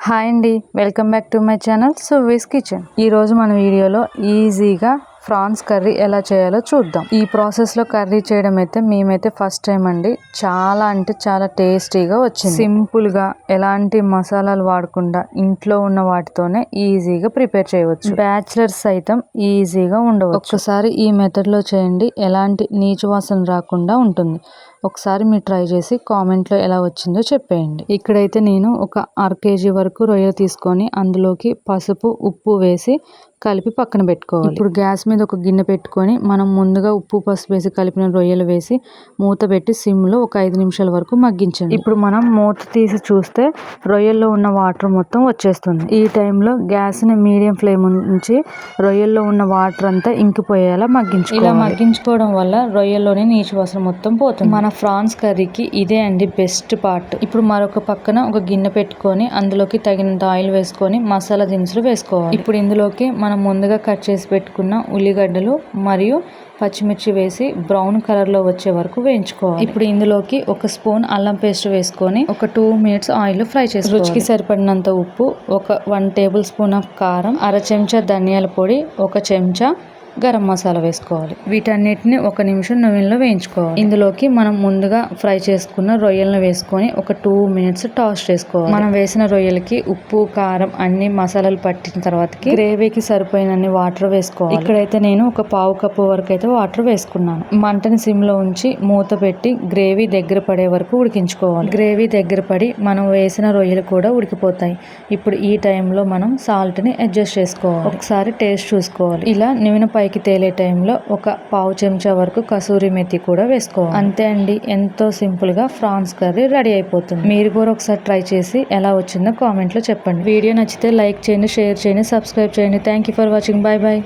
Hi అండి, welcome back to my channel Suvi's kitchen. ఈరోజు మన వీడియోలో ఈజీగా ప్రాన్స్ కర్రీ ఎలా చేయాలో చూద్దాం. ఈ ప్రాసెస్లో కర్రీ చేయడం అయితే మేమైతే ఫస్ట్ టైం అండి. చాలా అంటే చాలా టేస్టీగా వచ్చింది. సింపుల్గా ఎలాంటి మసాలాలు వాడకుండా ఇంట్లో ఉన్న వాటితోనే ఈజీగా ప్రిపేర్ చేయవచ్చు. బ్యాచిలర్స్ సైతం ఈజీగా ఉండవచ్చు. ఒక్కసారి ఈ మెథడ్లో చేయండి, ఎలాంటి నీచు వాసన రాకుండా ఉంటుంది. ఒకసారి మీరు ట్రై చేసి కామెంట్లో ఎలా వచ్చిందో చెప్పేయండి. ఇక్కడైతే నేను ఒక 1/2 kg వరకు రొయ్యలు తీసుకొని అందులోకి పసుపు ఉప్పు వేసి కలిపి పక్కన పెట్టుకోవాలి. ఇప్పుడు గ్యాస్ మీద ఒక గిన్నె పెట్టుకొని మనం ముందుగా ఉప్పు పసుపు వేసి కలిపిన రొయ్యలు వేసి మూత పెట్టి సిమ్లో ఒక 5 నిమిషాల వరకు మగ్గించండి. ఇప్పుడు మనం మూత తీసి చూస్తే రొయ్యల్లో ఉన్న వాటర్ మొత్తం వచ్చేస్తుంది. ఈ టైంలో గ్యాస్ని మీడియం ఫ్లేమ్ ఉంచి రొయ్యల్లో ఉన్న వాటర్ అంతా ఇంకిపోయేలా మగ్గించుకోవాలి. ఇలా మగ్గించుకోవడం వల్ల రొయ్యల్లోని నీచు వాసన మొత్తం పోతుంది. మన ప్రాన్స్ కర్రీకి ఇదే అండి బెస్ట్ పార్ట్. ఇప్పుడు మరొక పక్కన ఒక గిన్నె పెట్టుకొని అందులోకి తగినంత ఆయిల్ వేసుకొని మసాలా దినుసులు వేసుకోవాలి. ఇప్పుడు ఇందులోకి మనం ముందుగా కట్ చేసి పెట్టుకున్న ఉల్లిగడ్డలు మరియు పచ్చిమిర్చి వేసి బ్రౌన్ కలర్లో వచ్చే వరకు వేయించుకోవాలి. ఇప్పుడు ఇందులోకి 1 స్పూన్ అల్లం పేస్ట్ వేసుకొని ఒక 2 minutes ఆయిల్ ఫ్రై చేసుకోవాలి. రుచికి సరిపడినంత ఉప్పు, ఒక 1 టేబుల్ స్పూన్ ఆఫ్ కారం, 1/2 చెంచా ధనియాల పొడి, 1 చెంచా గరం మసాలా వేసుకోవాలి. వీటన్నిటిని 1 నిమిషం నూనెలో వేయించుకోవాలి. ఇందులోకి మనం ముందుగా ఫ్రై చేసుకున్న రొయ్యలను వేసుకొని ఒక 2 minutes టాస్ చేసుకోవాలి. మనం వేసిన రొయ్యలకి ఉప్పు కారం అన్ని మసాలాలు పట్టిన తర్వాత గ్రేవీకి సరిపోయినన్ని వాటర్ వేసుకోవాలి. ఇక్కడైతే నేను ఒక 1/2 కప్పు వరకు అయితే వాటర్ వేసుకున్నాను. మంటని సిమ్లో ఉంచి మూత పెట్టి గ్రేవీ దగ్గర పడే వరకు ఉడికించుకోవాలి. గ్రేవీ దగ్గర పడి మనం వేసిన రొయ్యలు కూడా ఉడికిపోతాయి. ఇప్పుడు ఈ టైంలో మనం సాల్ట్ని అడ్జస్ట్ చేసుకోవాలి. ఒకసారి టేస్ట్ చూసుకోవాలి. ఇలా నూనె పైకి తేలే టైంలో ఒక 1/2 చెంచా వరకు కసూరి మెథి కూడా వేసుకోవాలి. అంతే అండి, ఎంతో సింపుల్ గా ప్రాన్స్ కర్రీ రెడీ అయిపోతుంది. మీరు కూడా ఒకసారి ట్రై చేసి ఎలా వచ్చిందో కామెంట్లో చెప్పండి. వీడియో నచ్చితే లైక్ చేయండి, షేర్ చేయండి, సబ్స్క్రైబ్ చేయండి. Thank you for watching. Bye bye.